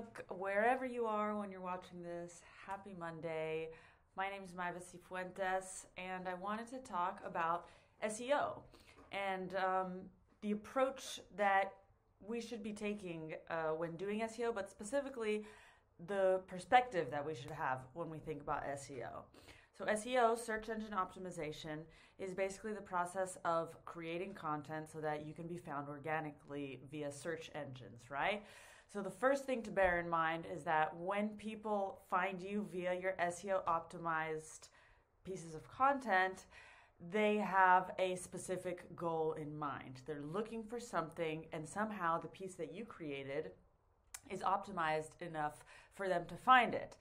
Facebook, wherever you are when you're watching this. Happy Monday. My name is Maiva Cifuentes, and I wanted to talk about SEO and the approach that we should be taking when doing SEO, but specifically the perspective that we should have when we think about SEO. So SEO, search engine optimization, is basically the process of creating content so that you can be found organically via search engines, right? So the first thing to bear in mind is that when people find you via your SEO optimized pieces of content, they have a specific goal in mind. They're looking for something, and somehow the piece that you created is optimized enough for them to find it.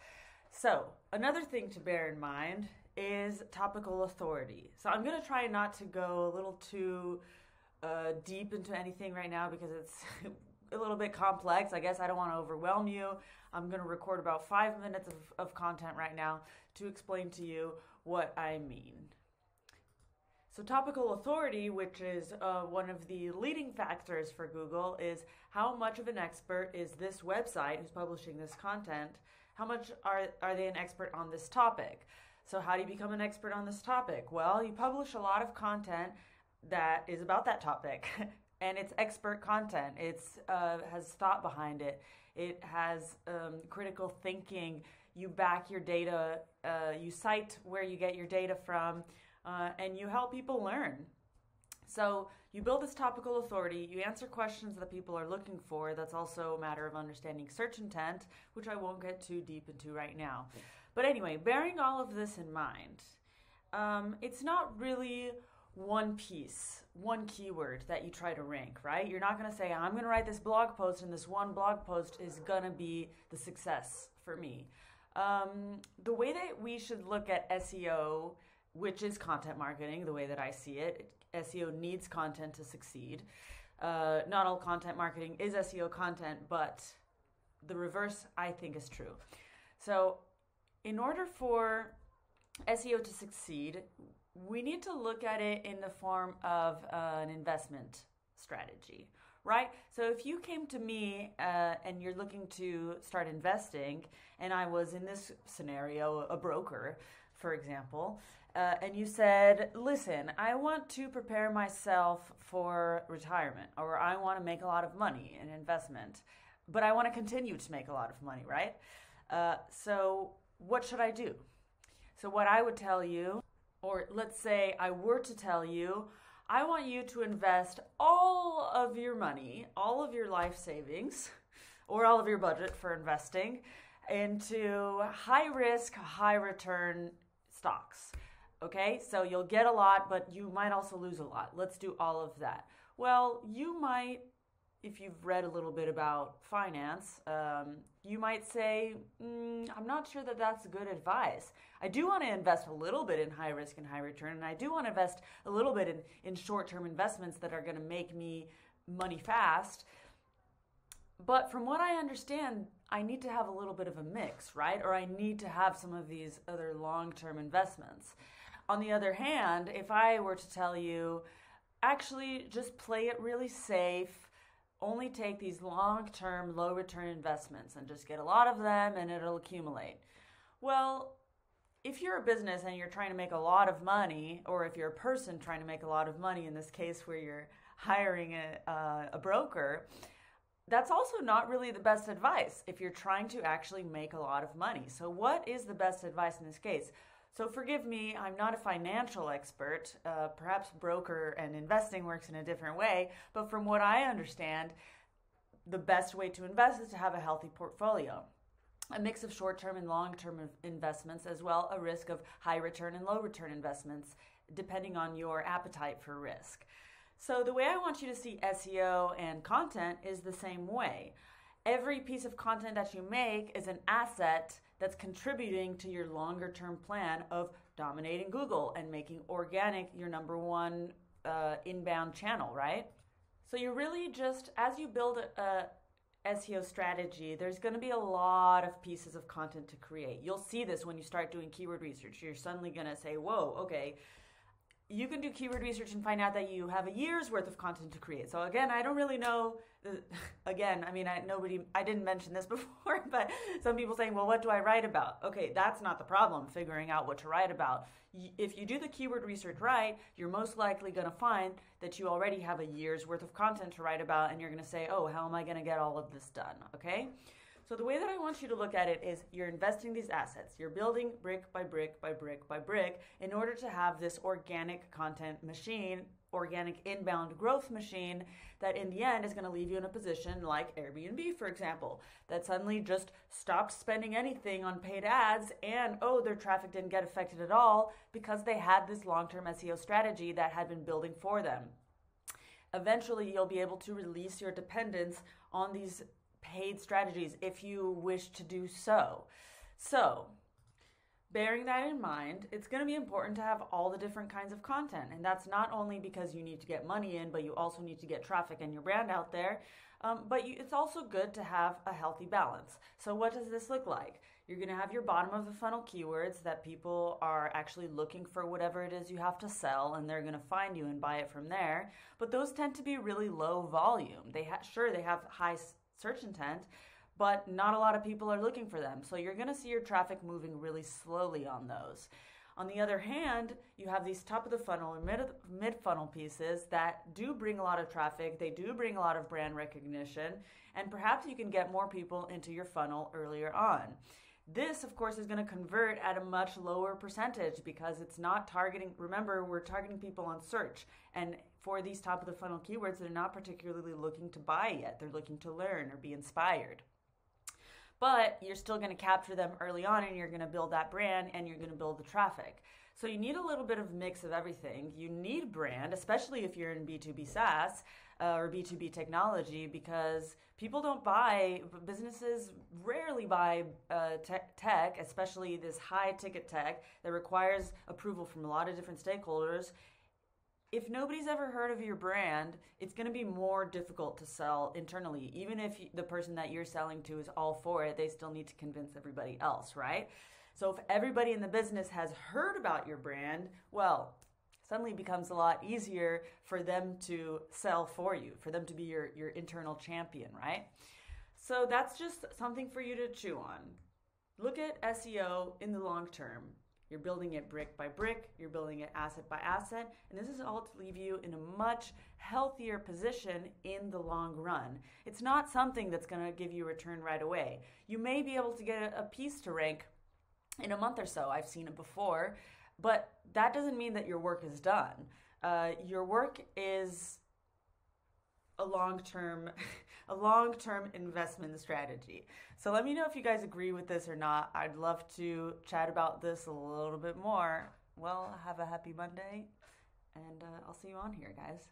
So another thing to bear in mind is topical authority. So I'm going to try not to go a little too deep into anything right now because it's a little bit complex. I guess I don't want to overwhelm you. I'm going to record about 5 minutes of content right now to explain to you what I mean. So topical authority, which is one of the leading factors for Google, is how much of an expert is this website who's publishing this content. How much are they an expert on this topic? So how do you become an expert on this topic? Well, you publish a lot of content that is about that topic, and it's expert content. It's has thought behind it. It has critical thinking. You back your data. You cite where you get your data from, and you help people learn. So you build this topical authority, you answer questions that people are looking for. That's also a matter of understanding search intent, which I won't get too deep into right now. But anyway, bearing all of this in mind, it's not really one piece, one keyword that you try to rank, right? You're not going to say, I'm going to write this blog post and this one blog post is going to be the success for me. The way that we should look at SEO, which is content marketing, the way that I see it, SEO needs content to succeed. Not all content marketing is SEO content, but the reverse I think is true. So in order for SEO to succeed, we need to look at it in the form of an investment strategy, right? So if you came to me and you're looking to start investing, and I was in this scenario, a broker, for example, and you said, listen, I want to prepare myself for retirement, or I want to make a lot of money in investment, but I want to continue to make a lot of money, right? So what should I do? So what I would tell you, or let's say I were to tell you, I want you to invest all of your money, all of your life savings, or all of your budget for investing into high risk, high return stocks. Okay, so you'll get a lot, but you might also lose a lot. Let's do all of that. Well, you might, if you've read a little bit about finance, you might say, I'm not sure that that's good advice. I do want to invest a little bit in high risk and high return, and I do want to invest a little bit in short-term investments that are going to make me money fast. But from what I understand, I need to have a little bit of a mix, right? Or I need to have some of these other long-term investments. On the other hand, if I were to tell you, actually just play it really safe, only take these long-term, low-return investments and just get a lot of them and it'll accumulate. Well, if you're a business and you're trying to make a lot of money, or if you're a person trying to make a lot of money, in this case where you're hiring a broker, that's also not really the best advice if you're trying to actually make a lot of money. So what is the best advice in this case? So forgive me, I'm not a financial expert. Perhaps broker and investing works in a different way. But from what I understand, the best way to invest is to have a healthy portfolio. A mix of short-term and long-term investments, as well a risk of high return and low return investments, depending on your appetite for risk. So the way I want you to see SEO and content is the same way. Every piece of content that you make is an asset that's contributing to your longer term plan of dominating Google and making organic your number one inbound channel, right? So you're really just, as you build a SEO strategy, there's going to be a lot of pieces of content to create. You'll see this when you start doing keyword research. You're suddenly going to say, whoa, okay, you can do keyword research and find out that you have a year's worth of content to create. So again, I don't really know. Again, I mean, I didn't mention this before, but some people saying, well, what do I write about? Okay, that's not the problem, figuring out what to write about. If you do the keyword research right, you're most likely going to find that you already have a year's worth of content to write about, and you're going to say, oh, how am I going to get all of this done? Okay? So the way that I want you to look at it is you're investing these assets. You're building brick by brick by brick by brick in order to have this organic content machine, organic inbound growth machine that in the end is going to leave you in a position like Airbnb, for example, that suddenly just stopped spending anything on paid ads and, oh, their traffic didn't get affected at all because they had this long-term SEO strategy that had been building for them. Eventually, you'll be able to release your dependence on these paid strategies if you wish to do so. So, bearing that in mind, it's going to be important to have all the different kinds of content. And that's not only because you need to get money in, but you also need to get traffic and your brand out there. It's also good to have a healthy balance. So what does this look like? You're going to have your bottom of the funnel keywords that people are actually looking for whatever it is you have to sell, and they're going to find you and buy it from there. But those tend to be really low volume. They have high search intent, but not a lot of people are looking for them. So you're going to see your traffic moving really slowly on those. On the other hand, you have these top of the funnel and mid funnel pieces that do bring a lot of traffic. They do bring a lot of brand recognition, and perhaps you can get more people into your funnel earlier on. This, of course, is going to convert at a much lower percentage because it's not targeting, remember, we're targeting people on search. And for these top of the funnel keywords, they're not particularly looking to buy yet. They're looking to learn or be inspired. But you're still going to capture them early on, and you're going to build that brand, and you're going to build the traffic. So you need a little bit of mix of everything. You need brand, especially if you're in B2B SaaS or B2B technology, because businesses rarely buy tech, especially this high ticket tech that requires approval from a lot of different stakeholders. If nobody's ever heard of your brand, it's going to be more difficult to sell internally. Even if the person that you're selling to is all for it, they still need to convince everybody else, right? So if everybody in the business has heard about your brand, well, suddenly becomes a lot easier for them to sell for you, for them to be your internal champion, right? So that's just something for you to chew on. Look at SEO in the long term. You're building it brick by brick, you're building it asset by asset, and this is all to leave you in a much healthier position in the long run. It's not something that's going to give you a return right away. You may be able to get a piece to rank in a month or so. I've seen it before, but that doesn't mean that your work is done. Your work is a long-term investment strategy. So let me know if you guys agree with this or not. I'd love to chat about this a little bit more. Well, have a happy Monday, and I'll see you on here, guys.